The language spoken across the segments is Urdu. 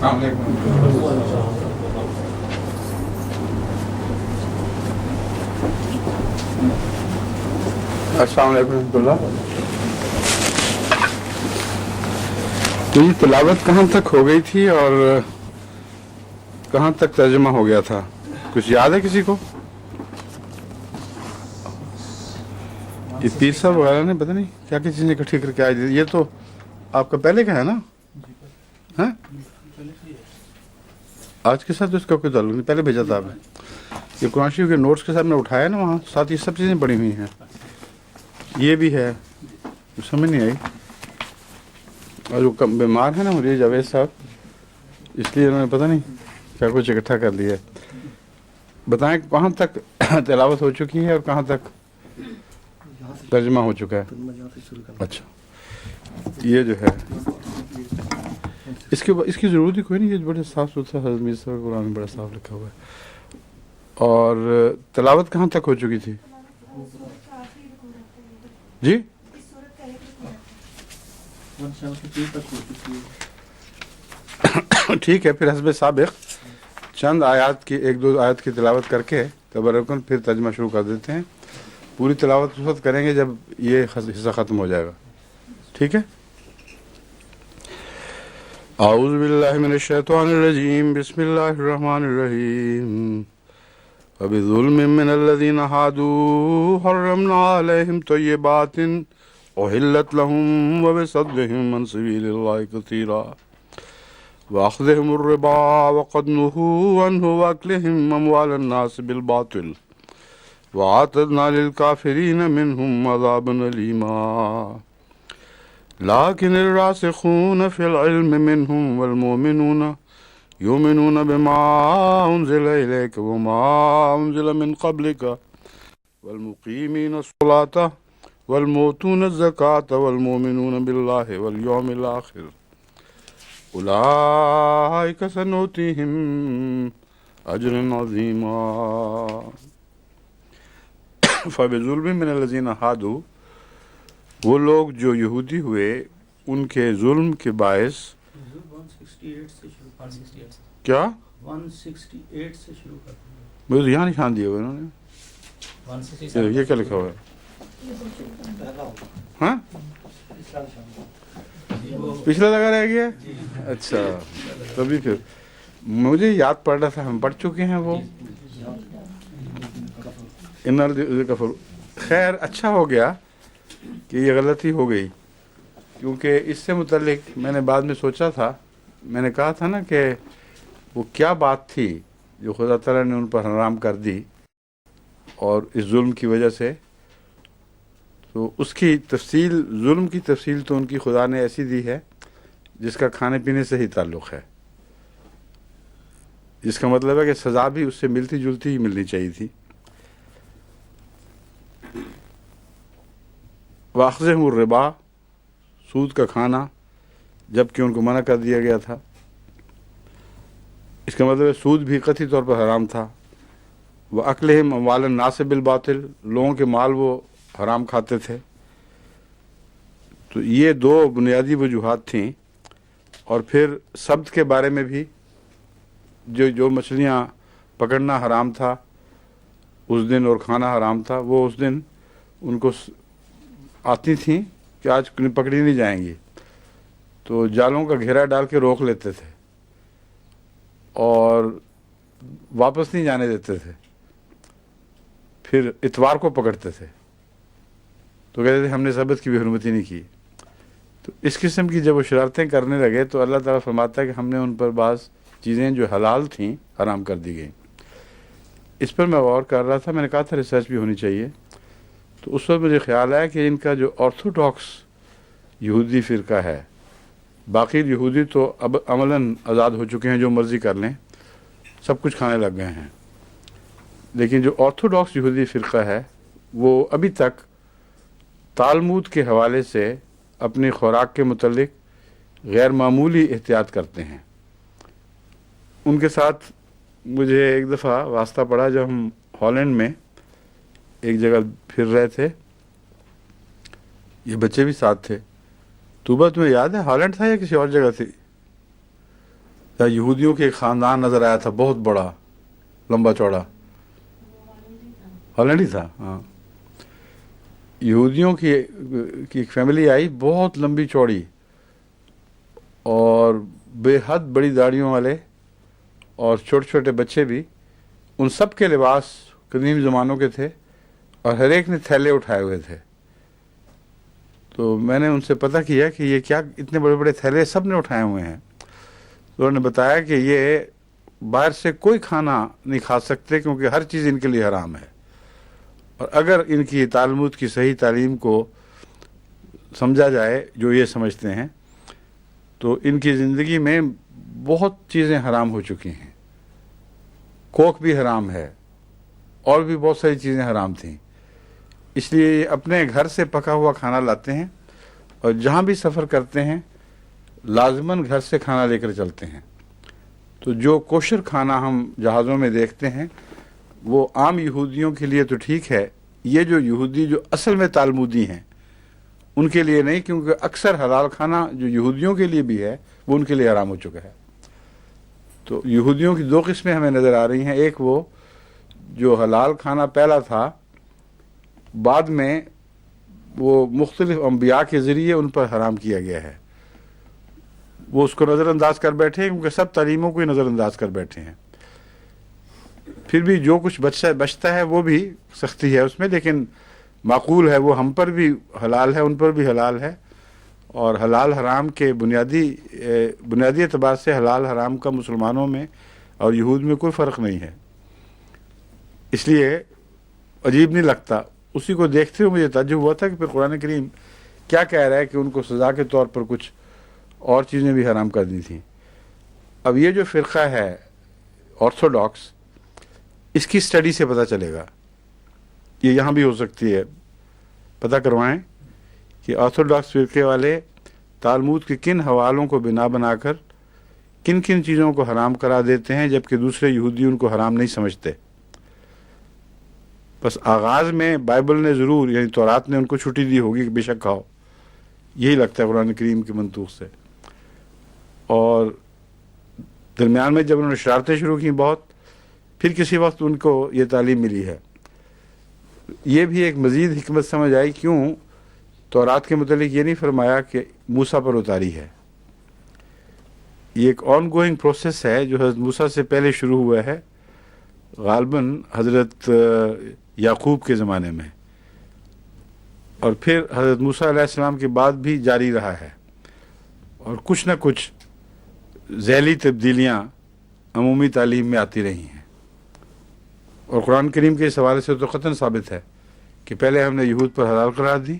السلام علیکم. السلام علیکم ورحمۃ اللہ. تو یہ تلاوت کہاں تک ہو گئی تھی اور کہاں تک ترجمہ ہو گیا تھا؟ کچھ یاد ہے کسی کو؟ یہ پیر صاحب وغیرہ نے پتہ نہیں کیا کیا چیزیں اکٹھی کر کے آئی تھی. یہ تو آپ کا پہلے کا ہے نا؟ ہاں آج کے ساتھ اس کا کوئی تعلق نہیں، پہلے بھیجا تھا آپ نے. یہ قرآن شریف کے نوٹس کے ساتھ میں اٹھایا نا وہاں، ساتھ یہ سب چیزیں پڑی ہوئی ہیں. یہ بھی ہے، سمجھ نہیں آئی. اور جو بیمار ہے نا مجھے جاوید صاحب، اس لیے انہوں نے پتہ نہیں کیا کچھ اکٹھا کر لیا. بتائیں کہاں تک تلاوت ہو چکی ہے اور کہاں تک ترجمہ ہو چکا ہے؟ اچھا یہ جو ہے اس کی ضرورت ہی کوئی نہیں. یہ بڑے صاف ستھرا حضرت مرزا صاحب قرآن میں بڑا صاف لکھا ہوا ہے. اور تلاوت کہاں تک ہو چکی تھی؟ جی ٹھیک ہے، پھر حسب سابق چند آیات کی، ایک دو آیت کی تلاوت کر کے تبرکن پھر ترجمہ شروع کر دیتے ہیں. پوری تلاوت اس وقت کریں گے جب یہ حصہ ختم ہو جائے گا. ٹھیک ہے. اعوذ باللہ من الشیطان الرجیم، بسم اللہ الرحمن الرحیم. وبظلم من الذین ہادوا حرمنا علیہم طیبات احلت لهم وبصدهم عن سبیل اللہ کثیرا واخذهم الربا وقد نهوا عنه واکلهم اموال الناس بالباطل وَأَعْتَدْنَا لِلْكَافِرِينَ مِنْهُمْ عَذَابًا أَلِيمًا. لَكِنِ الرَّاسِخُونَ فِي الْعِلْمِ مِنْهُمْ وَالْمُؤْمِنُونَ يُؤْمِنُونَ بِمَا أُنزِلَ إِلَيْكَ وَمَا أُنزِلَ مِنْ قَبْلِكَ وَالْمُقِيمِينَ الصَّلَاةَ وَالْمُؤْتُونَ الزَّكَاةَ وَالْمُؤْمِنُونَ بِاللَّهِ وَالْيَوْمِ الْآخِرِ أُولَئِكَ سَنُؤْتِيهِمْ أَجْرًا عَظِيمًا. فَبِظُلْمٍ مِّنَ الَّذِينَ هَادُوا، وہ لوگ جو یہودی ہوئے ان کے ظلم کے باعث. 168 سے شروع کیا 168 سے شروع کرتے ہیں. مجھے تو یہاں نشان دیا ہوا انہوں نے. یہ کیا لکھا ہوا ہے؟ ہاں پچھلا لگا رہ گیا. اچھا تبھی پھر مجھے یاد پڑ رہا تھا، ہم پڑھ چکے ہیں وہ. خیر اچھا ہو گیا کہ یہ غلطی ہو گئی، کیونکہ اس سے متعلق میں نے بعد میں سوچا تھا. میں نے کہا تھا نا کہ وہ کیا بات تھی جو خدا تعالیٰ نے ان پر حرام کر دی اور اس ظلم کی وجہ سے. تو اس کی تفصیل، ظلم کی تفصیل تو ان کی خدا نے ایسی دی ہے جس کا کھانے پینے سے ہی تعلق ہے، جس کا مطلب ہے کہ سزا بھی اس سے ملتی جلتی ہی ملنی چاہیے تھی. واخذہم الربا، سود کا کھانا، جب کہ ان کو منع کر دیا گیا تھا. اس کا مطلب ہے سود بھی قطعی طور پر حرام تھا. وَأَكْلِهِمْ أَمْوَالَ النَّاسِ بِالْبَاطِلِ، لوگوں کے مال وہ حرام کھاتے تھے. تو یہ دو بنیادی وجوہات تھیں. اور پھر سبت کے بارے میں بھی، جو مچھلیاں پکڑنا حرام تھا اس دن اور کھانا حرام تھا، وہ اس دن ان کو آتی تھیں کہ آج پکڑی نہیں جائیں گی، تو جالوں کا گھیرا ڈال کے روک لیتے تھے اور واپس نہیں جانے دیتے تھے. پھر اتوار کو پکڑتے تھے تو کہتے تھے ہم نے سبت کی بھی حرمتی نہیں کی. تو اس قسم کی جب وہ شرارتیں کرنے لگے تو اللہ تعالیٰ فرماتا ہے کہ ہم نے ان پر بعض چیزیں جو حلال تھیں حرام کر دی گئیں. اس پر میں غور کر رہا تھا، میں نے کہا تھا ریسرچ بھی ہونی چاہیے. تو اس وقت مجھے خیال آیا کہ ان کا جو آرتھوڈاکس یہودی فرقہ ہے، باقی یہودی تو اب عملاً آزاد ہو چکے ہیں، جو مرضی کر لیں، سب کچھ کھانے لگ گئے ہیں. لیکن جو آرتھوڈاکس یہودی فرقہ ہے وہ ابھی تک تالمود کے حوالے سے اپنی خوراک کے متعلق غیر معمولی احتیاط کرتے ہیں. ان کے ساتھ مجھے ایک دفعہ واسطہ پڑا جب ہم ہالینڈ میں ایک جگہ پھر رہے تھے، یہ بچے بھی ساتھ تھے. طوبہ تمہیں یاد ہے ہالینڈ تھا یا کسی اور جگہ تھی؟ یہودیوں کے ایک خاندان نظر آیا تھا، بہت بڑا، لمبا چوڑا، ہالینڈ ہی تھا، ہاں. یہودیوں کی ایک فیملی آئی، بہت لمبی چوڑی اور بے حد بڑی داڑھیوں والے، اور چھوٹے چھوٹے بچے بھی. ان سب کے لباس قدیم زمانوں کے تھے اور ہر ایک نے تھیلے اٹھائے ہوئے تھے. تو میں نے ان سے پتہ کیا کہ یہ کیا اتنے بڑے بڑے تھیلے سب نے اٹھائے ہوئے ہیں. تو انہوں نے بتایا کہ یہ باہر سے کوئی کھانا نہیں کھا سکتے کیونکہ ہر چیز ان کے لیے حرام ہے، اور اگر ان کی تعلیمات کی صحیح تعلیم کو سمجھا جائے جو یہ سمجھتے ہیں تو ان کی زندگی میں بہت چیزیں حرام ہو چکی ہیں. کوک بھی حرام ہے اور بھی بہت ساری چیزیں حرام تھیں. اس لیے یہ اپنے گھر سے پکا ہوا کھانا لاتے ہیں اور جہاں بھی سفر کرتے ہیں لازماً گھر سے کھانا لے کر چلتے ہیں. تو جو کوشر کھانا ہم جہازوں میں دیکھتے ہیں وہ عام یہودیوں کے لیے تو ٹھیک ہے، یہ جو یہودی جو اصل میں تالمودی ہیں ان کے لیے نہیں، کیونکہ اکثر حلال کھانا جو یہودیوں کے لیے بھی ہے وہ ان کے لیے حرام ہو چکا ہے. تو یہودیوں کی دو قسمیں ہمیں نظر آ رہی ہیں. ایک وہ جو حلال کھانا پہلا تھا، بعد میں وہ مختلف انبیاء کے ذریعے ان پر حرام کیا گیا ہے، وہ اس کو نظر انداز کر بیٹھے ہیں کیونکہ سب تعلیموں کو ہی نظر انداز کر بیٹھے ہیں. پھر بھی جو کچھ بچتا ہے وہ بھی سختی ہے اس میں، لیکن معقول ہے، وہ ہم پر بھی حلال ہے، ان پر بھی حلال ہے. اور حلال حرام کے بنیادی اعتبار سے حلال حرام کا مسلمانوں میں اور یہود میں کوئی فرق نہیں ہے. اس لیے عجیب نہیں لگتا. اسی کو دیکھتے ہوئے مجھے تعجب ہوا تھا کہ پھر قرآن کریم کیا کہہ رہا ہے کہ ان کو سزا کے طور پر کچھ اور چیزیں بھی حرام کر دی تھیں. اب یہ جو فرقہ ہے آرتھوڈاکس، اس کی سٹڈی سے پتہ چلے گا، یہ یہاں بھی ہو سکتی ہے، پتہ کروائیں کہ آرتھوڈاکس فرقے والے تالمود کے کن حوالوں کو بنا کر کن کن چیزوں کو حرام کرا دیتے ہیں جبکہ دوسرے یہودی ان کو حرام نہیں سمجھتے. بس آغاز میں بائبل نے ضرور، یعنی تورات نے ان کو چھٹی دی ہوگی کہ بے شک کھاؤ، یہی لگتا ہے قرآن کریم کے منطوق سے. اور درمیان میں جب انہوں نے شرارتیں شروع کی بہت، پھر کسی وقت ان کو یہ تعلیم ملی ہے. یہ بھی ایک مزید حکمت سمجھ آئی، کیوں تورات کے متعلق یہ نہیں فرمایا کہ موسیٰ پر اتاری ہے. یہ ایک آن گوئنگ پروسیس ہے جو حضرت موسیٰ سے پہلے شروع ہوا ہے، غالباً حضرت یعقوب کے زمانے میں، اور پھر حضرت موسیٰ علیہ السلام کے بعد بھی جاری رہا ہے. اور کچھ نہ کچھ ذیلی تبدیلیاں عمومی تعلیم میں آتی رہی ہیں. اور قرآن کریم کے اس حوالے سے تو قطعاً ثابت ہے کہ پہلے ہم نے یہود پر حلال قرار دی،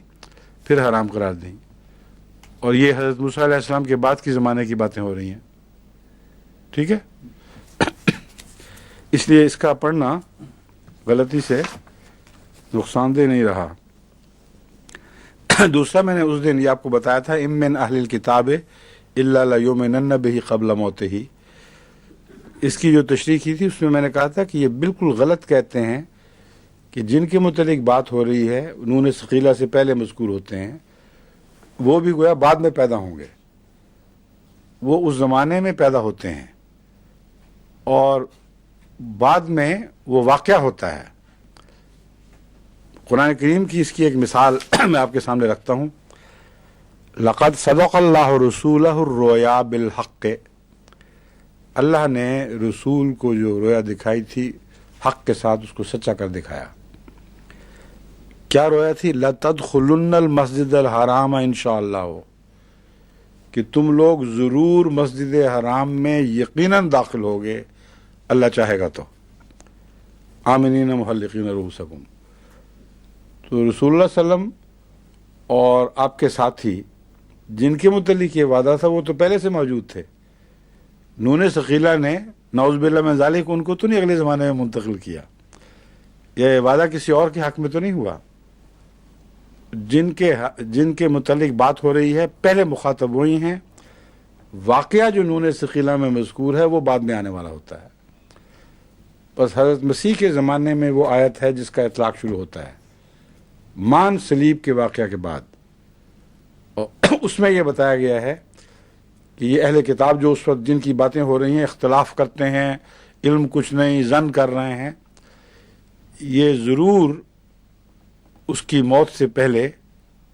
پھر حرام قرار دیں، اور یہ حضرت موسیٰ علیہ السلام کے بعد کی زمانے کی باتیں ہو رہی ہیں. ٹھیک ہے، اس لیے اس کا پڑھنا غلطی سے نقصان دہ نہیں رہا. دوسرا میں نے اس دن یہ آپ کو بتایا تھا، ام من اہل الکتاب الا لیؤمنن بہ قبل موتہ، اس کی جو تشریح کی تھی اس میں نے کہا تھا کہ یہ بالکل غلط کہتے ہیں کہ جن کے متعلق بات ہو رہی ہے نون ثقیلہ سے پہلے مذکور ہوتے ہیں وہ بھی گویا بعد میں پیدا ہوں گے. وہ اس زمانے میں پیدا ہوتے ہیں اور بعد میں وہ واقعہ ہوتا ہے. قرآن کریم کی اس کی ایک مثال میں آپ کے سامنے رکھتا ہوں. لقد صدق اللہ رسولہ الرؤیا بالحق، اللہ نے رسول کو جو رویا دکھائی تھی حق کے ساتھ اس کو سچا کر دکھایا. کیا رویا تھی؟ لَتَدْخُلُنَّ الْمَسْجِدَ الْحَرَامَ انشاءاللہ، کہ تم لوگ ضرور مسجد حرام میں یقیناً داخل ہوگے اللہ چاہے گا تو، آمنین محلقین رؤوسکم. تو رسول اللہ صلی اللہ علیہ وسلم اور آپ کے ساتھی جن کے متعلق یہ وعدہ تھا وہ تو پہلے سے موجود تھے. نون ثقیلہ نے نعوذ باللہ من ذالک ان کو تو نہیں اگلے زمانے میں منتقل کیا، یہ وعدہ کسی اور کے حق میں تو نہیں ہوا. جن کے متعلق بات ہو رہی ہے پہلے مخاطب وہی ہیں. واقعہ جو نون ثقیلہ میں مذکور ہے وہ بعد میں آنے والا ہوتا ہے. بس حضرت مسیح کے زمانے میں وہ آیت ہے جس کا اطلاق شروع ہوتا ہے مان صلیب کے واقعہ کے بعد، اور اس میں یہ بتایا گیا ہے کہ یہ اہل کتاب جو اس وقت جن کی باتیں ہو رہی ہیں، اختلاف کرتے ہیں، علم کچھ نہیں، ظن کر رہے ہیں، یہ ضرور اس کی موت سے پہلے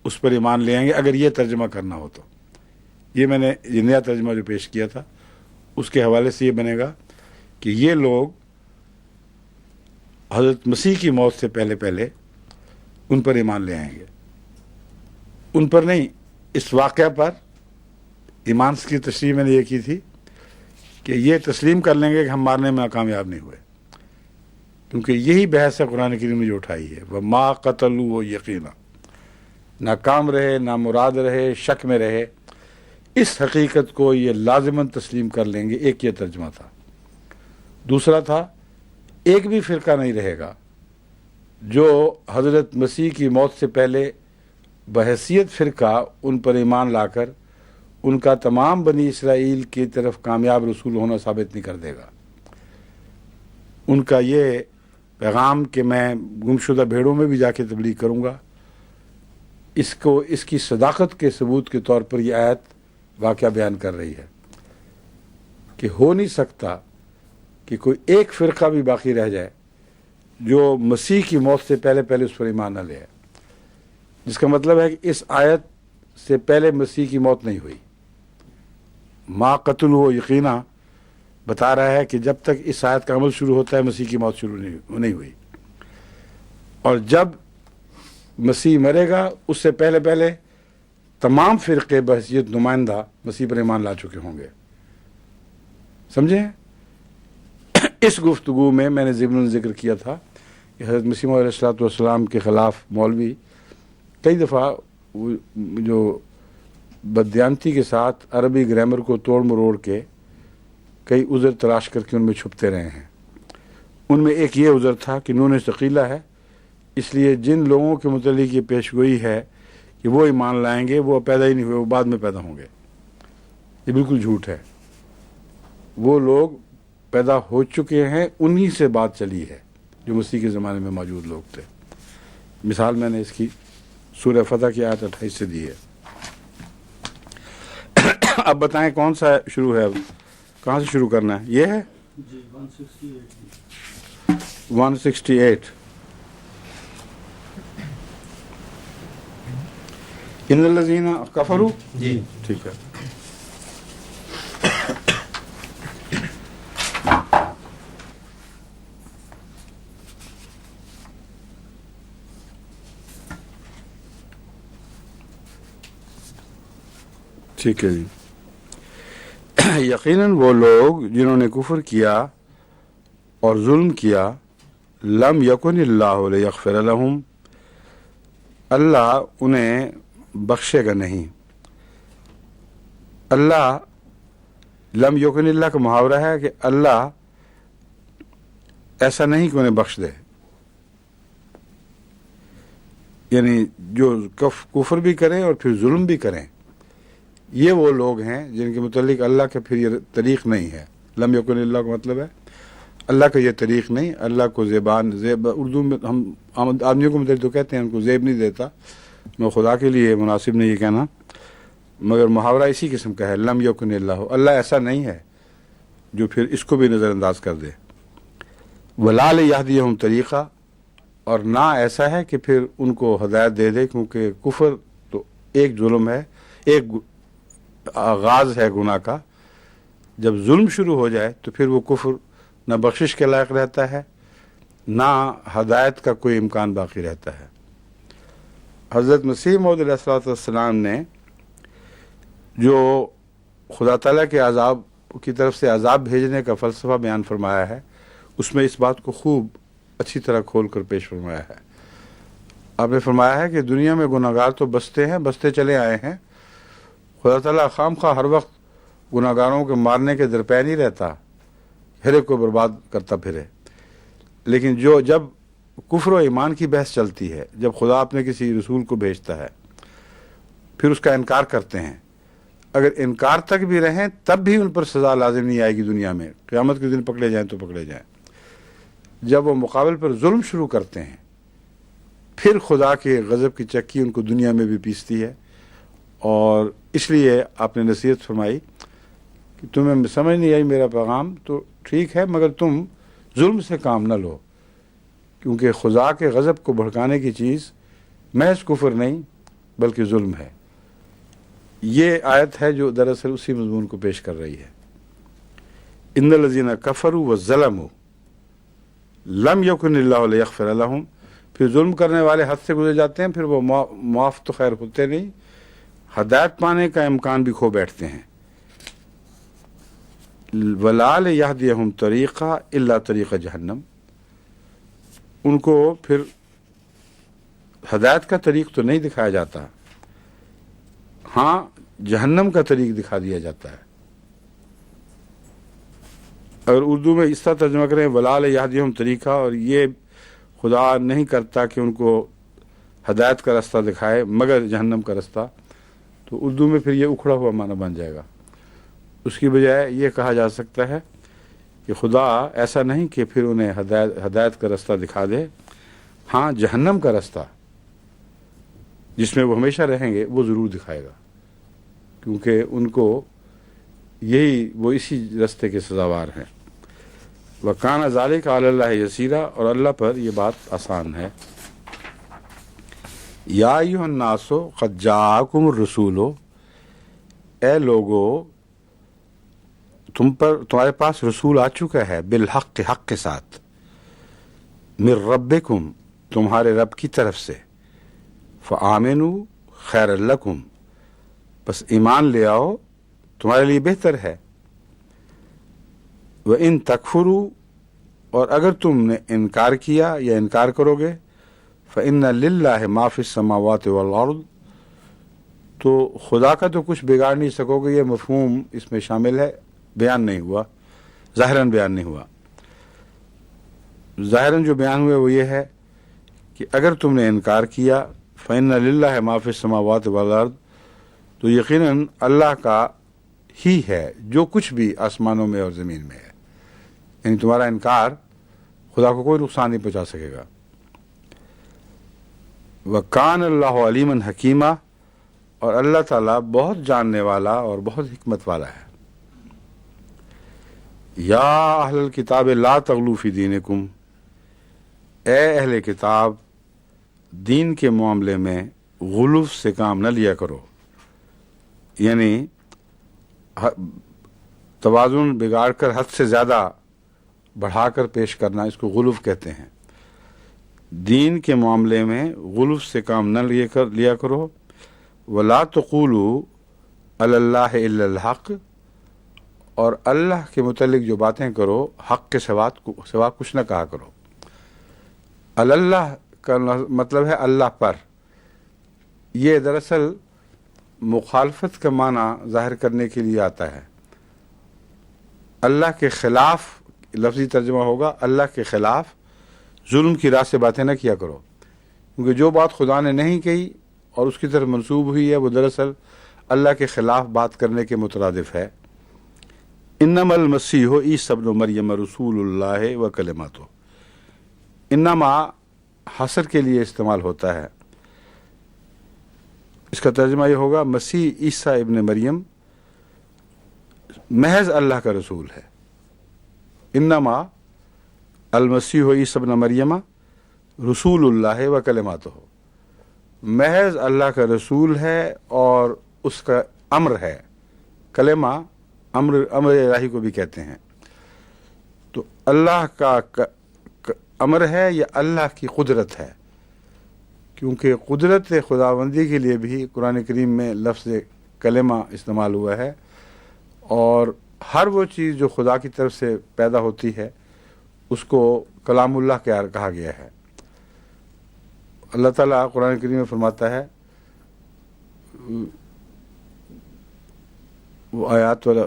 اس پر ایمان لے آئیں گے، اگر یہ ترجمہ کرنا ہو تو۔ یہ میں نے یہ نیا ترجمہ جو پیش کیا تھا اس کے حوالے سے یہ بنے گا کہ یہ لوگ حضرت مسیح کی موت سے پہلے پہلے ان پر ایمان لے آئیں گے، ان پر نہیں، اس واقعہ پر ایمان کی تشریح میں نے یہ کی تھی کہ یہ تسلیم کر لیں گے کہ ہم مارنے میں کامیاب نہیں ہوئے، کیونکہ یہی بحث ہے قرآن کریم نے جو اٹھائی ہے، وَمَا قَتَلُوهُ یقینا، ناکام رہے، نامراد رہے، شک میں رہے، اس حقیقت کو یہ لازماً تسلیم کر لیں گے۔ ایک یہ ترجمہ تھا۔ دوسرا تھا ایک بھی فرقہ نہیں رہے گا جو حضرت مسیح کی موت سے پہلے بحیثیت فرقہ ان پر ایمان لا کر ان کا تمام بنی اسرائیل کی طرف کامیاب رسول ہونا ثابت نہیں کر دے گا۔ ان کا یہ پیغام کہ میں گمشدہ بھیڑوں میں بھی جا کے تبلیغ کروں گا، اس کی صداقت کے ثبوت کے طور پر یہ آیت واقعہ بیان کر رہی ہے کہ ہو نہیں سکتا کہ کوئی ایک فرقہ بھی باقی رہ جائے جو مسیح کی موت سے پہلے پہلے اس پر ایمان نہ لے آئے، جس کا مطلب ہے کہ اس آیت سے پہلے مسیح کی موت نہیں ہوئی۔ ما قتل ہو یقینا بتا رہا ہے کہ جب تک اس آیت کا عمل شروع ہوتا ہے مسیح کی موت شروع نہیں ہوئی، اور جب مسیح مرے گا اس سے پہلے پہلے تمام فرقے بحیثیت نمائندہ مسیح پر ایمان لا چکے ہوں گے۔ سمجھے؟ اس گفتگو میں نے ضمن ذکر کیا تھا کہ حضرت مسیح موعود علیہ السلام کے خلاف مولوی کئی دفعہ جو بددیانتی کے ساتھ عربی گرامر کو توڑ مروڑ کے کئی عذر تلاش کر کے ان میں چھپتے رہے ہیں۔ ان میں ایک یہ عذر تھا کہ نون ثقیلہ ہے، اس لیے جن لوگوں کے متعلق یہ پیشگوئی ہے کہ وہ ایمان لائیں گے وہ پیدا ہی نہیں ہوئے، وہ بعد میں پیدا ہوں گے، یہ بالکل جھوٹ ہے۔ وہ لوگ پیدا ہو چکے ہیں، انہی سے بات چلی ہے جو مسیح کے زمانے میں موجود لوگ تھے۔ مثال میں نے اس کی سورہ فتح کی آیت 28 سے دی ہے۔ اب بتائیں کون سا شروع ہے، اب کہاں سے شروع کرنا ہے؟ یہ ہے جی 168 168 ان الذین کفروا، جی ٹھیک ہے۔ ٹھیک ہے جی۔ یقیناً وہ لوگ جنہوں نے کفر کیا اور ظلم کیا، لم یکن اللہ لیغفر لہم، اللہ انہیں بخشے گا نہیں۔ اللہ لم یکن اللہ کا محاورہ ہے کہ اللہ ایسا نہیں کہ انہیں بخش دے، یعنی جو کفر بھی کریں اور پھر ظلم بھی کریں، یہ وہ لوگ ہیں جن کے متعلق اللہ کا پھر یہ طریق نہیں ہے۔ لم یکن اللہ کا مطلب ہے اللہ کا یہ طریق نہیں، اللہ کو زیب اردو میں ہم آدمیوں کو متعلق تو کہتے ہیں ان کو زیب نہیں دیتا، میں خدا کے لیے مناسب نہیں یہ کہنا، مگر محاورہ اسی قسم کا ہے، لم یکن اللہ، اللہ ایسا نہیں ہے جو پھر اس کو بھی نظر انداز کر دے۔ ولا لیہدیہم طریقہ، اور نہ ایسا ہے کہ پھر ان کو ہدایت دے دے، کیونکہ کفر تو ایک ظلم ہے، ایک آغاز ہے گناہ کا۔ جب ظلم شروع ہو جائے تو پھر وہ کفر نہ بخشش کے لائق رہتا ہے، نہ ہدایت کا کوئی امکان باقی رہتا ہے۔ حضرت مسیح موعود علیہ السلام نے جو خدا تعالیٰ کے عذاب کی طرف سے عذاب بھیجنے کا فلسفہ بیان فرمایا ہے، اس میں اس بات کو خوب اچھی طرح کھول کر پیش فرمایا ہے۔ آپ نے فرمایا ہے کہ دنیا میں گناہ گار تو بستے ہیں، بستے چلے آئے ہیں، خدا تعالیٰ خام خواہ ہر وقت گناہ گاروں کے مارنے کے درپے نہیں رہتا، ہر ایک کو برباد کرتا پھرے، لیکن جب کفر و ایمان کی بحث چلتی ہے، جب خدا اپنے کسی رسول کو بھیجتا ہے پھر اس کا انکار کرتے ہیں، اگر انکار تک بھی رہیں تب بھی ان پر سزا لازم نہیں آئے گی دنیا میں، قیامت کے دن پکڑے جائیں تو پکڑے جائیں۔ جب وہ مقابل پر ظلم شروع کرتے ہیں پھر خدا کے غضب کی چکی ان کو دنیا میں بھی پیستی ہے، اور اس لیے آپ نے نصیحت فرمائی کہ تمہیں سمجھ نہیں آئی میرا پیغام تو ٹھیک ہے، مگر تم ظلم سے کام نہ لو، کیونکہ خدا کے غضب کو بھڑکانے کی چیز محض کفر نہیں بلکہ ظلم ہے۔ یہ آیت ہے جو دراصل اسی مضمون کو پیش کر رہی ہے۔ ان الذین کفروا وظلموا لم یکن اللہ لیغفر لہم، پھر ظلم کرنے والے حد سے گزر جاتے ہیں، پھر وہ معاف تو خیر ہوتے نہیں، ہدایت پانے کا امکان بھی کھو بیٹھتے ہیں۔ وَلَا لِيَهْدِيَهُمْ طَرِيقًا إِلَّا طَرِيقَ جہنم، ان کو پھر ہدایت کا طریق تو نہیں دکھایا جاتا، ہاں جہنم کا طریق دکھا دیا جاتا ہے۔ اگر اردو میں اس طرح ترجمہ کریں وَلَا لِيَهْدِيَهُمْ طَرِيقًا، اور یہ خدا نہیں کرتا کہ ان کو ہدایت کا راستہ دکھائے مگر جہنم کا راستہ، تو اردو میں پھر یہ اکھڑا ہوا معنی بن جائے گا۔ اس کی بجائے یہ کہا جا سکتا ہے کہ خدا ایسا نہیں کہ پھر انہیں ہدایت کا راستہ دکھا دے، ہاں جہنم کا راستہ جس میں وہ ہمیشہ رہیں گے وہ ضرور دکھائے گا، کیونکہ ان کو وہ اسی راستے کے سزاوار ہیں۔ وَكَانَ ذَلِكَ عَلَى اللَّهِ يَسِيرًا، اور اللہ پر یہ بات آسان ہے۔ یا ایھا الناس قد جاءکم الرسول، اے لوگو تمہارے پاس رسول آ چکا ہے، بالحق، حق کے ساتھ، من ربکم، تمہارے رب کی طرف سے، فآمنوا خیر لکم، بس ایمان لے آؤ تمہارے لیے بہتر ہے۔ وَإِن تَكْفُرُوا، اور اگر تم نے انکار کیا یا انکار کرو گے، فَإِنَّ لِلَّهِ مَا فِي السَّمَاوَاتِ وَالْأَرْضِ، تو خدا کا تو کچھ بگاڑ نہیں سکو گے، یہ مفہوم اس میں شامل ہے، بیان نہیں ہوا، ظاہراً بیان نہیں ہوا۔ ظاہراً جو بیان ہوئے وہ یہ ہے کہ اگر تم نے انکار کیا، فَإِنَّ لِلَّهِ مَا فِي السَّمَاوَاتِ وَالْأَرْضِ، تو یقیناً اللہ کا ہی ہے جو کچھ بھی آسمانوں میں اور زمین میں ہے، یعنی تمہارا انکار خدا کو کوئی نقصان نہیں پہنچا سکے گا۔ وَكَانَ اللَّهُ عَلِيمًا حَكِيمًا، اور اللہ تعالیٰ بہت جاننے والا اور بہت حکمت والا ہے۔ یا اہل الکتاب لا تغلوا فی دینکم، اے اہل کتاب دین کے معاملے میں غلو سے کام نہ لیا کرو، یعنی توازن بگاڑ کر حد سے زیادہ بڑھا کر پیش کرنا، اس کو غلو کہتے ہیں۔ دین کے معاملے میں غلو سے کام نہ لیا کرو۔ وَلَا تَقُولُوا عَلَى اللَّهِ إِلَّا الْحَقَّ، اور اللہ کے متعلق جو باتیں کرو حق کے سوا کچھ نہ کہا کرو۔ اللہ کا مطلب ہے اللہ پر، یہ دراصل مخالفت کا معنی ظاہر کرنے کے لیے آتا ہے۔ اللہ کے خلاف لفظی ترجمہ ہوگا، اللہ کے خلاف ظلم کی راہ سے باتیں نہ کیا کرو، کیونکہ جو بات خدا نے نہیں کہی اور اس کی طرف منسوب ہوئی ہے وہ دراصل اللہ کے خلاف بات کرنے کے مترادف ہے۔ انما المسیح عیسی ابن مریم رسول اللہ و کلماتہ، انما حصر کے لیے استعمال ہوتا ہے، اس کا ترجمہ یہ ہوگا مسیح عیسیٰ ابن مریم محض اللہ کا رسول ہے۔ انما المسیح عیسی ابن مریم رسول اللہ و کلماتہ، محض اللہ کا رسول ہے اور اس کا امر ہے۔ کلمہ امر الہی کو بھی کہتے ہیں۔ تو اللہ کا امر ہے یا اللہ کی قدرت ہے، کیونکہ قدرت خداوندی کے لیے بھی قرآن کریم میں لفظ کلمہ استعمال ہوا ہے، اور ہر وہ چیز جو خدا کی طرف سے پیدا ہوتی ہے اس کو کلام اللہ کہا گیا ہے۔ اللہ تعالیٰ قرآن کریم میں فرماتا ہے، وہ آیات والا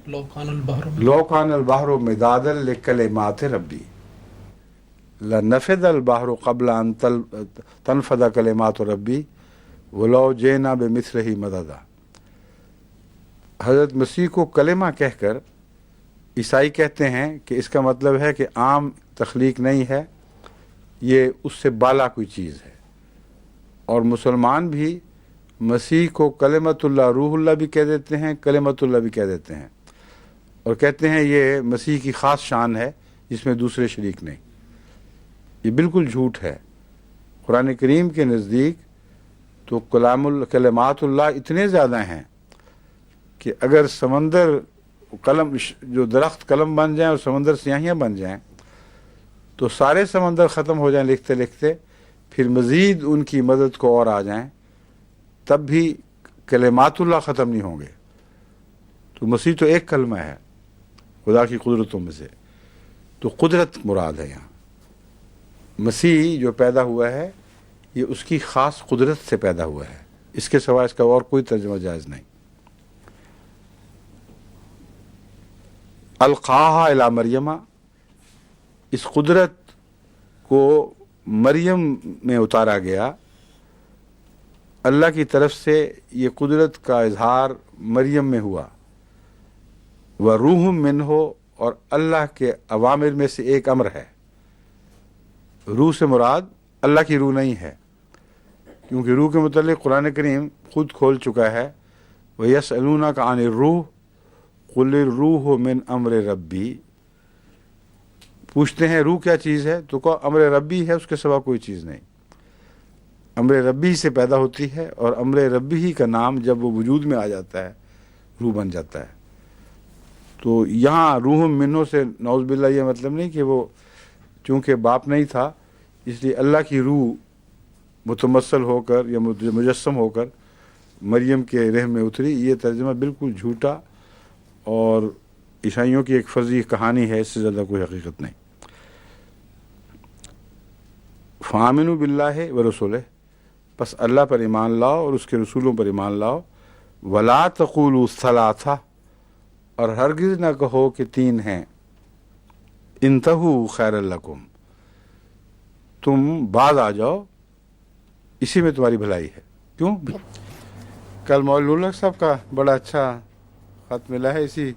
لو کان البحر مدادا لکلمات ربی لنفد البحر قبل ان تنفد کلمات ربی ولو جئنا بمثلہ مددا۔ حضرت مسیح کو کلمہ کہہ کر عیسائی کہتے ہیں کہ اس کا مطلب ہے کہ عام تخلیق نہیں ہے، یہ اس سے بالا کوئی چیز ہے، اور مسلمان بھی مسیح کو کلمۃ روح اللہ بھی کہہ دیتے ہیں، کلمۃ بھی کہہ دیتے ہیں، اور کہتے ہیں یہ مسیح کی خاص شان ہے جس میں دوسرے شریک نہیں۔ یہ بالکل جھوٹ ہے۔ قرآن کریم کے نزدیک تو کلمات اللہ اتنے زیادہ ہیں کہ اگر سمندر قلم، جو درخت قلم بن جائیں اور سمندر سیاہیاں بن جائیں تو سارے سمندر ختم ہو جائیں لکھتے لکھتے، پھر مزید ان کی مدد کو اور آ جائیں، تب بھی کلمات اللہ ختم نہیں ہوں گے۔ تو مسیح تو ایک کلمہ ہے خدا کی قدرتوں میں سے، تو قدرت مراد ہے یہاں۔ مسیح جو پیدا ہوا ہے یہ اس کی خاص قدرت سے پیدا ہوا ہے، اس کے سوا اس کا اور کوئی ترجمہ جائز نہیں۔ القاہا الی مریم، اس قدرت کو مریم میں اتارا گیا، اللہ کی طرف سے یہ قدرت کا اظہار مریم میں ہوا۔ وروح منہ، اور اللہ کے اوامر میں سے ایک امر ہے۔ روح سے مراد اللہ کی روح نہیں ہے، کیونکہ روح کے متعلق قرآن کریم خود کھول چکا ہے۔ وَيَسْأَلُونَكَ عَنِ الرُّوحِ قُلِ الرُّوحُ مِنْ أَمْرِ رَبِّي، پوچھتے ہیں روح کیا چیز ہے، تو کہو امر ربی ہے، اس کے سوا کوئی چیز نہیں۔ امر ربی سے پیدا ہوتی ہے، اور امر ربی ہی کا نام جب وہ وجود میں آ جاتا ہے روح بن جاتا ہے۔ تو یہاں روح منہ سے نعوذ باللہ یہ مطلب نہیں کہ وہ چونکہ باپ نہیں تھا اس لیے اللہ کی روح متمثل ہو کر یا مجسم ہو کر مریم کے رحم میں اتری، یہ ترجمہ بالکل جھوٹا اور عیسائیوں کی ایک فرضی کہانی ہے، اس سے زیادہ کوئی حقیقت نہیں۔ فآمنوا باللہ ورسولہ، پس اللہ پر ایمان لاؤ اور اس کے رسولوں پر ایمان لاؤ۔ ولا تقولوا ثلاثہ، اور ہرگز نہ کہو کہ تین ہیں۔ انتہوا خیر لکم، تم باز آ جاؤ، اسی میں تمہاری بھلائی ہے۔ کیوں؟ کل مولوی الحق صاحب کا بڑا اچھا خط ملا ہے اسی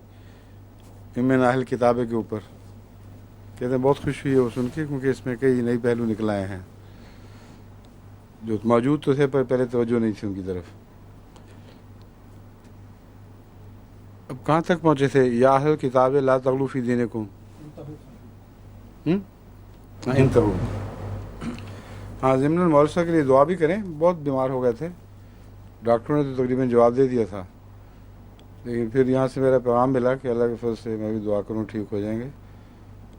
من اہل کتابے کے اوپر، کہتے ہیں بہت خوشی ہوئی ہے وہ سن کے، کیونکہ اس میں کئی نئی پہلو نکل آئے ہیں جو موجود تو تھے پر پہلے توجہ نہیں تھی ان کی طرف۔ اب کہاں تک پہنچے تھے؟ یا اہل کتاب لا تغلوا فی دینکم، انتہو۔ ہاں ضمن مولوی کے لیے دعا بھی کریں، بہت بیمار ہو گئے تھے، ڈاکٹروں نے تو تقریباً جواب دے دیا تھا، لیکن پھر یہاں سے میرا پیغام ملا کہ اللہ کے فضل سے میں بھی دعا کروں ٹھیک ہو جائیں گے۔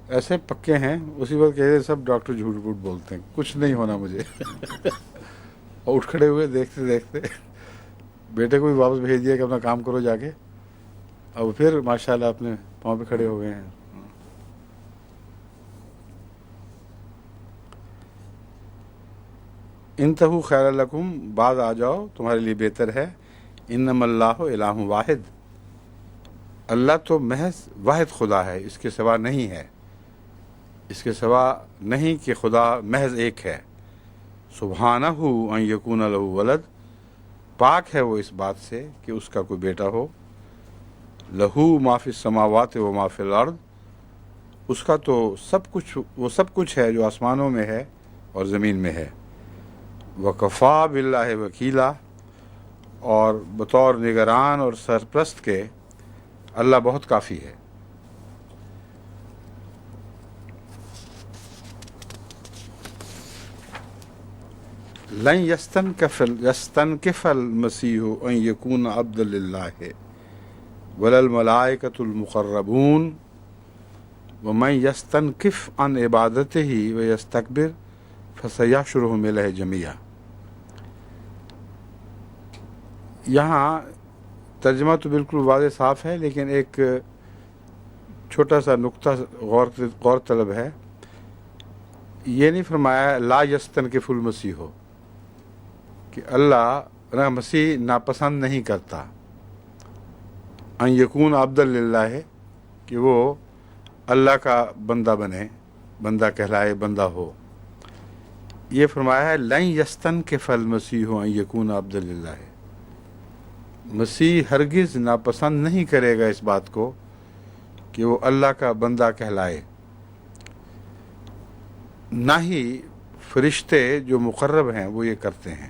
ایسے پکے ہیں، اسی وقت کہتے سب ڈاکٹر جھوٹ بوٹ بولتے ہیں، کچھ نہیں ہونا مجھے۔ اور اٹھ کھڑے ہوئے دیکھتے دیکھتے بیٹے کو بھی واپس بھیج دیا کہ اپنا کام کرو جا کے، اور پھر ماشاءاللہ اپنے پاؤں پہ کھڑے ہو گئے ہیں۔ انتہو خیر لکم، بعض آ جاؤ تمہارے لیے بہتر ہے۔ انما اللہ الہ واحد، اللہ تو محض واحد خدا ہے، اس کے سوا نہیں ہے، اس کے سوا نہیں کہ خدا محض ایک ہے۔ سبحانہ ان یکون لہ ولد، پاک ہے وہ اس بات سے کہ اس کا کوئی بیٹا ہو۔ لہو ما فی السماوات و ما فی الارض، اس کا تو سب کچھ، وہ سب کچھ ہے جو آسمانوں میں ہے اور زمین میں ہے۔ وکفا باللہ وکیلا، اور بطور نگران اور سرپرست کے اللہ بہت کافی ہے۔ لن یستنکف المسیح ان یکون عبدا للہ ولا الملائکۃ المقربون ومن یستنکف عن عبادتہ ویستکبر فسیحشرهم الیہ جمیعا۔ یہاں ترجمہ تو بالکل واضح صاف ہے، لیکن ایک چھوٹا سا نقطہ غور طلب ہے۔ یہ نہیں فرمایا لا یستنکف المسیح کہ اللہ مسیح ناپسند نہیں کرتا، ان یکون عبدا للہ کہ وہ اللہ کا بندہ بنے، بندہ کہلائے، بندہ ہو۔ یہ فرمایا ہے لن یستنکف المسیح ان یکون عبدا للہ، مسیح ہرگز ناپسند نہیں کرے گا اس بات کو کہ وہ اللہ کا بندہ کہلائے۔ نہ ہی فرشتے جو مقرب ہیں وہ یہ کرتے ہیں،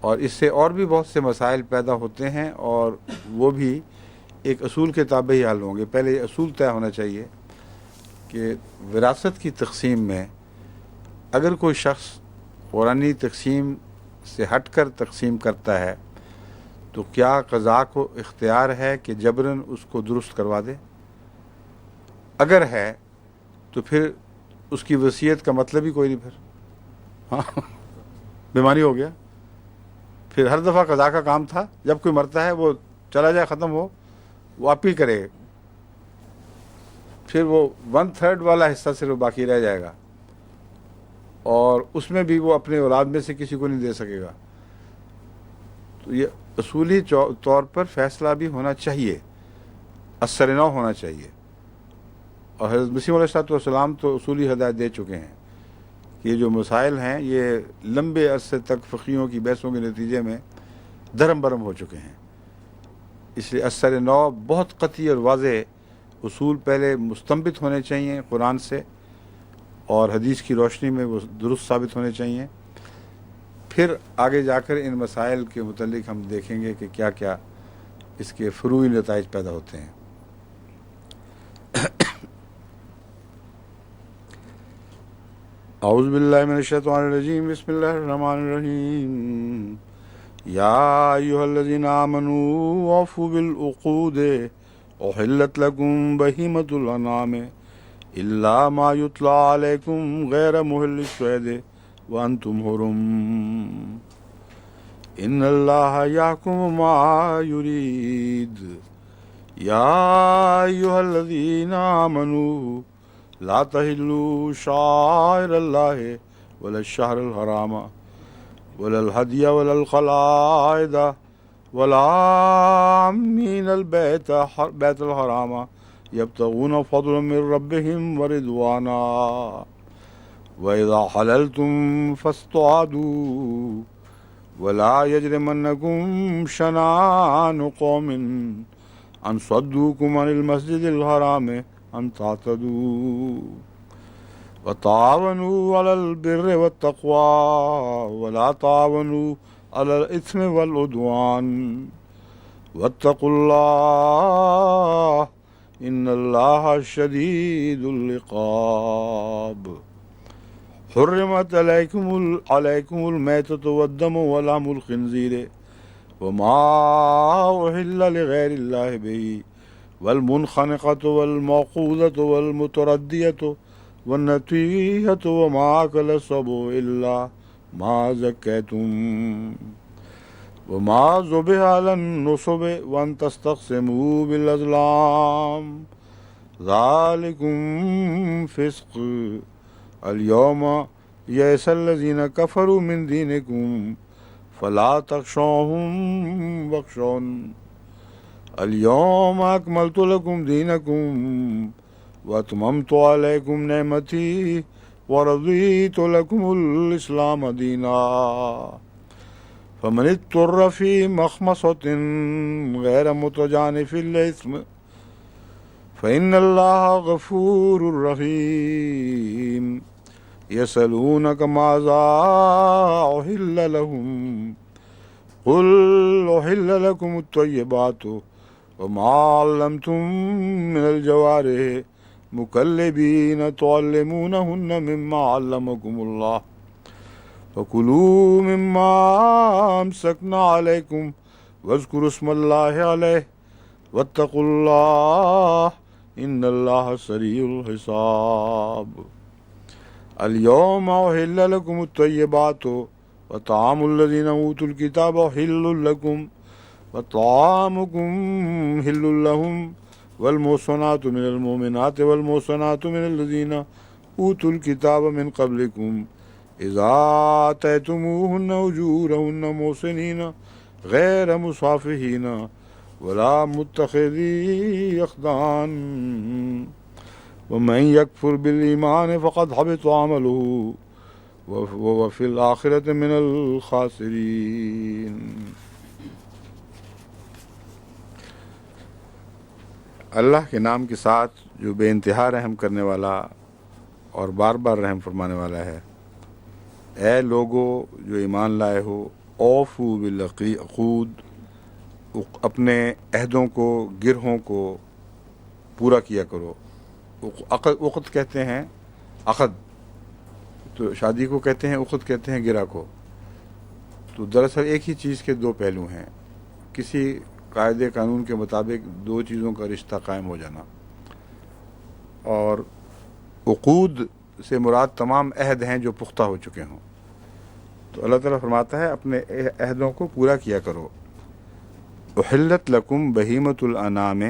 اور اس سے اور بھی بہت سے مسائل پیدا ہوتے ہیں، اور وہ بھی ایک اصول کے تابع ہی حل ہوں گے۔ پہلے یہ اصول طے ہونا چاہیے کہ وراثت کی تقسیم میں اگر کوئی شخص قرآنی تقسیم سے ہٹ کر تقسیم کرتا ہے تو کیا قضا کو اختیار ہے کہ جبراً اس کو درست کروا دے؟ اگر ہے تو پھر اس کی وصیت کا مطلب ہی کوئی نہیں، پھر ہاں بیماری ہو گیا۔ پھر ہر دفعہ قضا کا کام تھا، جب کوئی مرتا ہے وہ چلا جائے، ختم ہو، وہ اپیل کرے، پھر وہ 1/3 والا حصہ صرف باقی رہ جائے گا، اور اس میں بھی وہ اپنے اولاد میں سے کسی کو نہیں دے سکے گا۔ تو یہ اصولی طور پر فیصلہ بھی ہونا چاہیے، اثر نو ہونا چاہیے، اور حضرت مسیح علیہ السلام تو اصولی ہدایت دے چکے ہیں کہ یہ جو مسائل ہیں یہ لمبے عرصے تک فقیوں کی بحثوں کے نتیجے میں دھرم برم ہو چکے ہیں۔ اس لیے اثر نو بہت قطعی اور واضح اصول پہلے مستنبت ہونے چاہیے قرآن سے، اور حدیث کی روشنی میں وہ درست ثابت ہونے چاہیے۔ پھر آگے جا کر ان مسائل کے متعلق ہم دیکھیں گے کہ کیا کیا اس کے فروعی نتائج پیدا ہوتے ہیں۔ اعوذ باللہ من الشیطان الرجیم، بسم اللہ الرحمن الرحیم۔ یا ایھا الذین آمنوا اوفوا بالعقود احلت لکم بہیمۃ الانعام الا ما یتلی علیکم غیر محل الصید وانتم حرم ان اللہ یحکم ما یرید۔ یا ایھا الذین آمنوا لا تحلوا شعائر اللہ ولا الشہر الحرام ولا الہدی ولا القلائد ولا آمین البیت الحرام یبتغون فضلا من ربهم ورضوانا وإذا حللتم فاصطادوا ولا يجرمنكم شنآن قوم أن صدوكم عن المسجد الحرام أن تعتدوا وتعاونوا على البر والتقوى ولا تعاونوا على الإثم والعدوان واتقوا الله إن الله شديد العقاب۔ حرمت عليكم الميتة والدم ولحم الخنزير وما أهل لغير الله به والمنخنقة والموقوذة والمتردية والنطيحة وما أكل السبع إلا ما زكيتم وما ذبح على النصب وأن تستقسموا بالأزلام ذلكم فسق۔ اليوم يئس الذين كفروا من دينكم فلا تخشوهم واخشون اليوم أكملت لكم دينكم وأتممت عليكم نعمتي ورضيت لكم الإسلام دينا فمن اضطر في مخمصة غير متجانف للإثم فإن الله غفور رحيم۔ يسألونك ماذا أحل لهم قل أحل لكم الطيبات وما علمتم من الجوارح مكلبين تعلمونهن مما علمكم الله فكلوا مما أمسكنا عليكم واذكروا اسم الله عليه واتقوا الله إن الله سريع الحساب۔ اليوم أحل لكم الطيبات وطعام الذين أوتوا الكتاب حل لكم وطعامكم حل لهم والمحصنات من المؤمنات والمحصنات من الذين أوتوا الكتاب من قبلكم إذا آتيتموهن أجورهن محسنين غير مصافحين ولا متخذي أخدان ومن يكفر بالإيمان فقد حبط عمله وهو في الآخرة من الخاسرين۔ اللہ کے نام کے ساتھ جو بے انتہا رحم کرنے والا اور بار بار رحم فرمانے والا ہے۔ اے لوگو جو ایمان لائے ہو، اوفو بالعقود، اپنے عہدوں کو، گرہوں کو پورا کیا کرو. عقد کہتے ہیں عقد، تو شادی کو کہتے ہیں عقد، کہتے ہیں گرہ کو. تو دراصل ایک ہی چیز کے دو پہلو ہیں. کسی قاعدے قانون کے مطابق دو چیزوں کا رشتہ قائم ہو جانا. اور عقود سے مراد تمام عہد ہیں جو پختہ ہو چکے ہوں. تو اللہ تعالیٰ فرماتا ہے اپنے عہدوں کو پورا کیا کرو. احلت لکم بہیمۃ الانعام،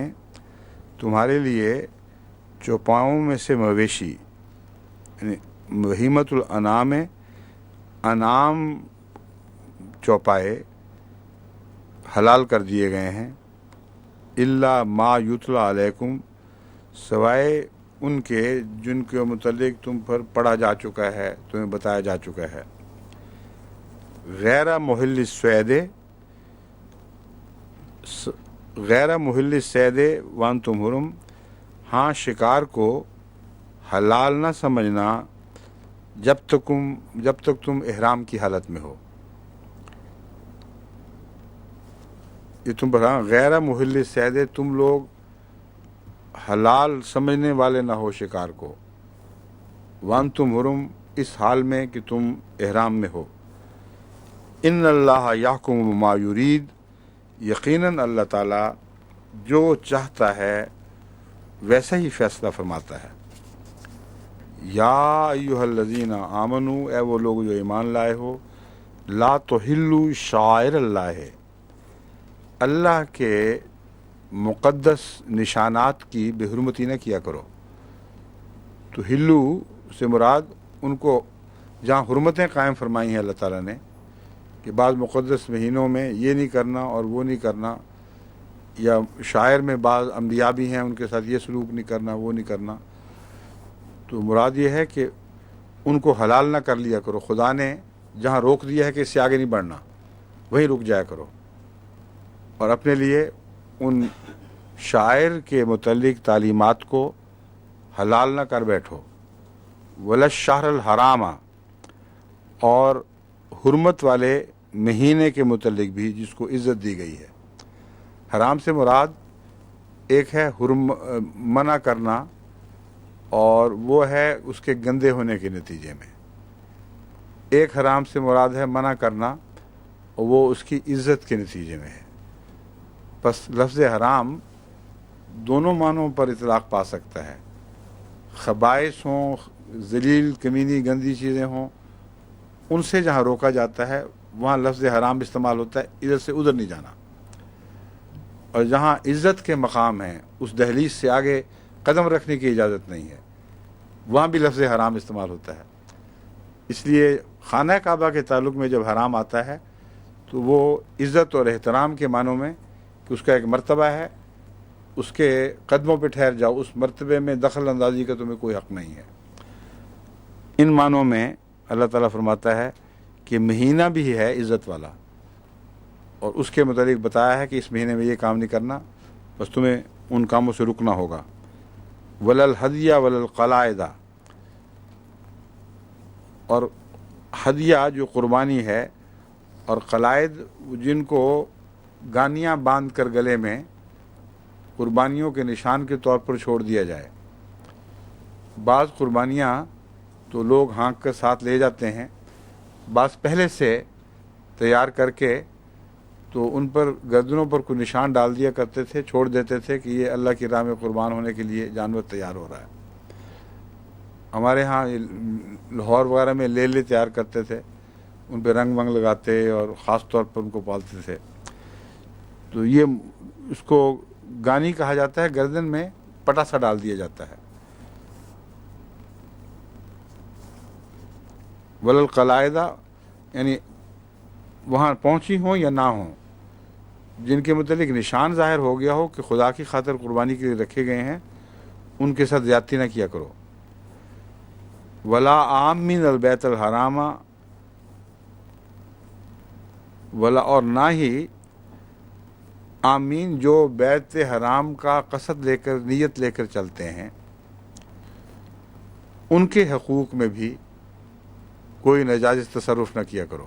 تمہارے لیے چوپاؤں میں سے مویشی، یعنی بہیمۃ الانعام، انعام چوپائے حلال کر دیے گئے ہیں. الا ما یتلا علیکم، سوائے ان کے جن کے متعلق تم پر پڑھا جا چکا ہے، تمہیں بتایا جا چکا ہے. غیر محل الصید، غیر محل الصید وانتم حرم، ہاں شکار کو حلال نہ سمجھنا جب تک تم احرام کی حالت میں ہو. یہ تم پر غیر محل الصید، تم لوگ حلال سمجھنے والے نہ ہو شکار کو. وانتم حرم، اس حال میں کہ تم احرام میں ہو. ان اللہ یحکم بما یرید، یقیناً اللہ تعالیٰ جو چاہتا ہے ویسا ہی فیصلہ فرماتا ہے. یا ایھا الذین آمنوا، اے وہ لوگ جو ایمان لائے ہو، لا تحلوا شعائر اللہ، اللہ کے مقدس نشانات کی بے حرمتی نہ کیا کرو. تو ہلو سے مراد ان کو جہاں حرمتیں قائم فرمائی ہیں اللہ تعالیٰ نے کہ بعض مقدس مہینوں میں یہ نہیں کرنا اور وہ نہیں کرنا، یا شاعر میں بعض انبیاء بھی ہیں ان کے ساتھ یہ سلوک نہیں کرنا وہ نہیں کرنا، تو مراد یہ ہے کہ ان کو حلال نہ کر لیا کرو. خدا نے جہاں روک دیا ہے کہ اس سے آگے نہیں بڑھنا، وہیں رک جایا کرو، اور اپنے لیے ان شاعر کے متعلق تعلیمات کو حلال نہ کر بیٹھو. ولا الشہر الحرام، اور حرمت والے مہینے کے متعلق بھی جس کو عزت دی گئی ہے. حرام سے مراد ایک ہے منع کرنا، اور وہ ہے اس کے گندے ہونے کے نتیجے میں. ایک حرام سے مراد ہے منع کرنا اور وہ اس کی عزت کے نتیجے میں ہے. بس لفظ حرام دونوں معنوں پر اطلاق پا سکتا ہے. خبائث ہوں، ذلیل کمینی گندی چیزیں ہوں، ان سے جہاں روکا جاتا ہے وہاں لفظ حرام استعمال ہوتا ہے، ادھر سے ادھر نہیں جانا. اور جہاں عزت کے مقام ہیں اس دہلیز سے آگے قدم رکھنے کی اجازت نہیں ہے، وہاں بھی لفظ حرام استعمال ہوتا ہے. اس لیے خانہ کعبہ کے تعلق میں جب حرام آتا ہے تو وہ عزت اور احترام کے معنوں میں کہ اس کا ایک مرتبہ ہے، اس کے قدموں پہ ٹھہر جاؤ، اس مرتبے میں دخل اندازی کا تمہیں کوئی حق نہیں ہے. ان معنوں میں اللہ تعالیٰ فرماتا ہے کہ مہینہ بھی ہے عزت والا، اور اس کے متعلق بتایا ہے کہ اس مہینے میں یہ کام نہیں کرنا، بس تمہیں ان کاموں سے رکنا ہوگا. ولا الہدیہ ولا القلائد، اور ہدیہ جو قربانی ہے، اور قلائد جن کو گانیاں باندھ کر گلے میں قربانیوں کے نشان کے طور پر چھوڑ دیا جائے. بعض قربانیاں تو لوگ ہانک کر ساتھ لے جاتے ہیں، بعض پہلے سے تیار کر کے تو ان پر گردنوں پر کوئی نشان ڈال دیا کرتے تھے، چھوڑ دیتے تھے کہ یہ اللہ کی راہ میں قربان ہونے کے لیے جانور تیار ہو رہا ہے. ہمارے ہاں لاہور وغیرہ میں لیلے تیار کرتے تھے، ان پہ رنگ ونگ لگاتے اور خاص طور پر ان کو پالتے تھے. تو یہ اس کو گانی کہا جاتا ہے، گردن میں پٹا سا ڈال دیا جاتا ہے. وللقلائدہ، یعنی وہاں پہنچی ہوں یا نہ ہوں، جن کے متعلق نشان ظاہر ہو گیا ہو کہ خدا کی خاطر قربانی کے لیے رکھے گئے ہیں، ان کے ساتھ زیادتی نہ کیا کرو. ولا آمین البیت الحرام، ولا اور نہ ہی آمین جو بیت حرام کا قصد لے کر نیت لے کر چلتے ہیں، ان کے حقوق میں بھی کوئی ناجائز تصرف نہ کیا کرو.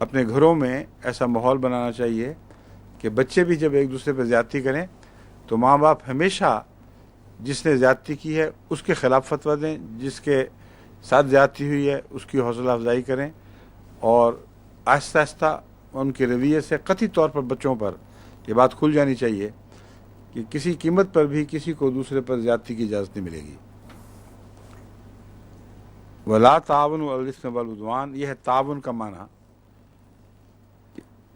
اپنے گھروں میں ایسا ماحول بنانا چاہیے کہ بچے بھی جب ایک دوسرے پہ زیادتی کریں تو ماں باپ ہمیشہ جس نے زیادتی کی ہے اس کے خلاف فتویٰ دیں، جس کے ساتھ زیادتی ہوئی ہے اس کی حوصلہ افزائی کریں، اور آہستہ آہستہ ان کے رویے سے قطعی طور پر بچوں پر یہ بات کھل جانی چاہیے کہ کسی قیمت پر بھی کسی کو دوسرے پر زیادتی کی اجازت نہیں ملے گی۔ ولا تعاون علی الاثم والعدوان، یہ ہے تعاون کا معنی،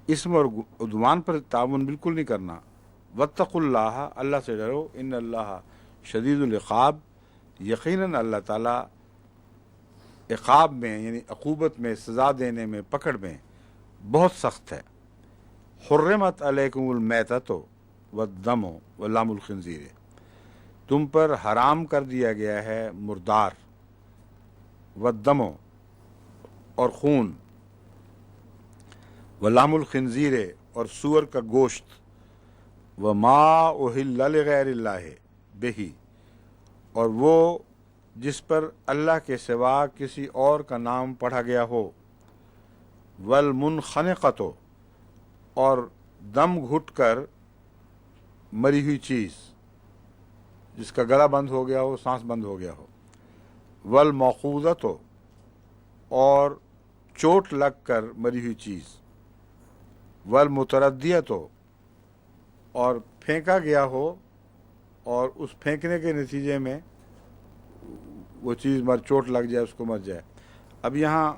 اسم اور عدوان پر تعاون بالکل نہیں کرنا۔ واتقوا اللہ، اللہ سے ڈرو، ان اللہ شدید العقاب، یقیناً اللہ تعالیٰ عقاب میں یعنی عقوبت میں، سزا دینے میں، پکڑ میں بہت سخت ہے۔ حرمت علیکم المیتۃ والدم ولحم الخنزیر، تم پر حرام کر دیا گیا ہے مردار، والدم اور خون، ولحم الخنزیر اور سور کا گوشت، وما اہل لغیر اللہ بہ، اور وہ جس پر اللہ کے سوا کسی اور کا نام پڑھا گیا ہو، والمنخنقۃ اور دم گھٹ کر مری ہوئی چیز، جس کا گلا بند ہو گیا ہو، سانس بند ہو گیا ہو، والموقوذۃ اور چوٹ لگ کر مری ہوئی چیز، والمتردیۃ اور پھینکا گیا ہو اور اس پھینکنے کے نتیجے میں وہ چیز چوٹ لگ جائے، اس کو مر جائے۔ اب یہاں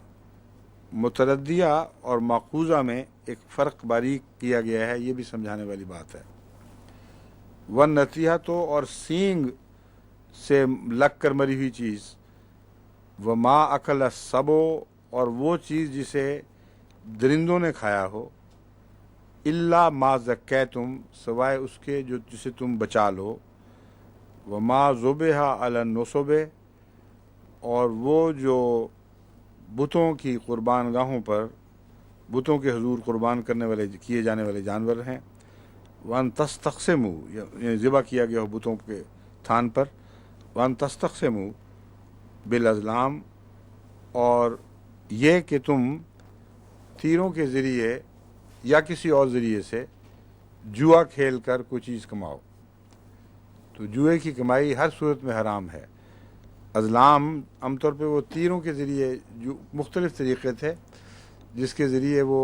متردیہ اور ماخوذہ میں ایک فرق باریک کیا گیا ہے، یہ بھی سمجھانے والی بات ہے۔ والنتیحۃ اور سینگ سے لگ کر مری ہوئی چیز، وما اکل السبع اور وہ چیز جسے درندوں نے کھایا ہو، الا ما زکیتم سوائے اس کے جو جسے تم بچا لو، وما ذبح علی النصب اور وہ جو بتوں کی قربان گاہوں پر، بتوں کے حضور قربان کرنے والے کیے جانے والے جانور ہیں، وان تستقسموا یعنی ذبح کیا گیا ہو بتوں کے تھان پر، وان تستقسموا بالازلام اور یہ کہ تم تیروں کے ذریعے یا کسی اور ذریعے سے جوا کھیل کر کوئی چیز کماؤ، تو جوئے کی کمائی ہر صورت میں حرام ہے۔ ازلام عام طور پہ وہ تیروں کے ذریعے جو مختلف طریقے تھے جس کے ذریعے وہ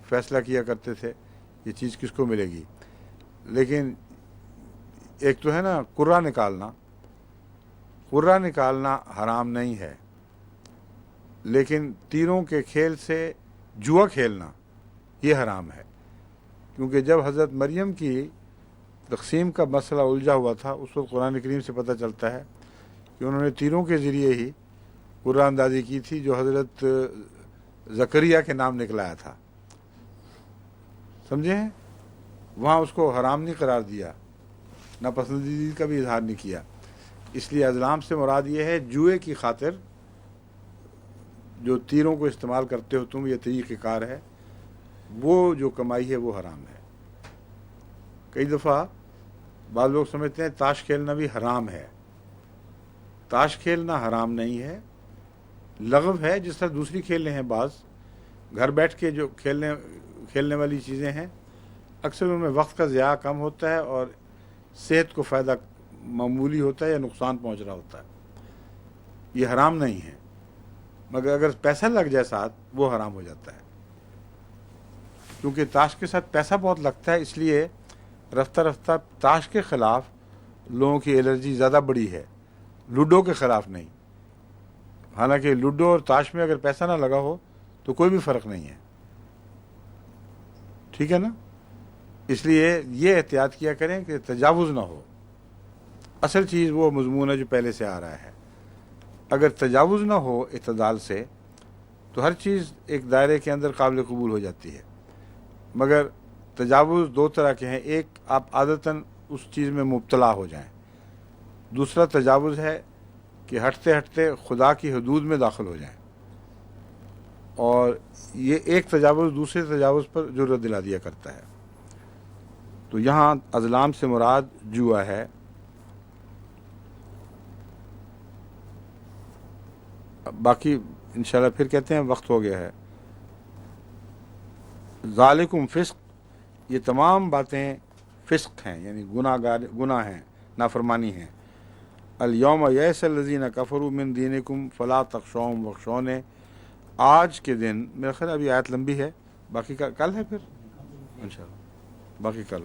فیصلہ کیا کرتے تھے یہ چیز کس کو ملے گی، لیکن ایک تو ہے نا قرہ نکالنا، قرہ نکالنا حرام نہیں ہے، لیکن تیروں کے کھیل سے جوا کھیلنا یہ حرام ہے، کیونکہ جب حضرت مریم کی تقسیم کا مسئلہ الجھا ہوا تھا اس وقت قرآن کریم سے پتہ چلتا ہے کہ انہوں نے تیروں کے ذریعے ہی قرآن اندازی کی تھی جو حضرت زکریا کے نام نکلایا تھا، سمجھے ہیں؟ وہاں اس کو حرام نہیں قرار دیا، ناپسندیدگی کا بھی اظہار نہیں کیا، اس لیے ازلام سے مراد یہ ہے جوئے کی خاطر جو تیروں کو استعمال کرتے ہو تم، یہ طریقہ کار ہے، وہ جو کمائی ہے وہ حرام ہے۔ کئی دفعہ بعض لوگ سمجھتے ہیں تاش کھیلنا بھی حرام ہے، تاش کھیلنا حرام نہیں ہے، لغو ہے جس طرح دوسری کھیلیں ہیں، بعض گھر بیٹھ کے جو کھیلنے والی چیزیں ہیں اکثر ان میں وقت کا ضیاع کم ہوتا ہے اور صحت کو فائدہ معمولی ہوتا ہے یا نقصان پہنچ رہا ہوتا ہے، یہ حرام نہیں ہے، مگر اگر پیسہ لگ جائے ساتھ وہ حرام ہو جاتا ہے، کیونکہ تاش کے ساتھ پیسہ بہت لگتا ہے، اس لیے رفتہ رفتہ تاش کے خلاف لوگوں کی الرجی زیادہ بڑی ہے، لوڈو کے خلاف نہیں، حالانکہ لوڈو اور تاش میں اگر پیسہ نہ لگا ہو تو کوئی بھی فرق نہیں ہے، ٹھیک ہے نا؟ اس لیے یہ احتیاط کیا کریں کہ تجاوز نہ ہو، اصل چیز وہ مضمون ہے جو پہلے سے آ رہا ہے، اگر تجاوز نہ ہو اعتدال سے تو ہر چیز ایک دائرے کے اندر قابل قبول ہو جاتی ہے، مگر تجاوز دو طرح کے ہیں، ایک آپ عادتاً اس چیز میں مبتلا ہو جائیں، دوسرا تجاوز ہے کہ ہٹتے ہٹتے خدا کی حدود میں داخل ہو جائیں، اور یہ ایک تجاوز دوسرے تجاوز پر جرأت دلا دیا کرتا ہے۔ تو یہاں ازلام سے مراد جوا ہے۔ باقی انشاءاللہ پھر کہتے ہیں وقت ہو گیا ہے۔ ذالکم فسق، یہ تمام باتیں فسق ہیں، یعنی گناہ ہیں، نافرمانی ہیں. الیوم یئس الذین کفروا من دینکم فلا تخشوہم واخشون، آج کے دن، میرا خیال ابھی آیت لمبی ہے، باقی کل ہے پھر انشاءاللہ، باقی کل.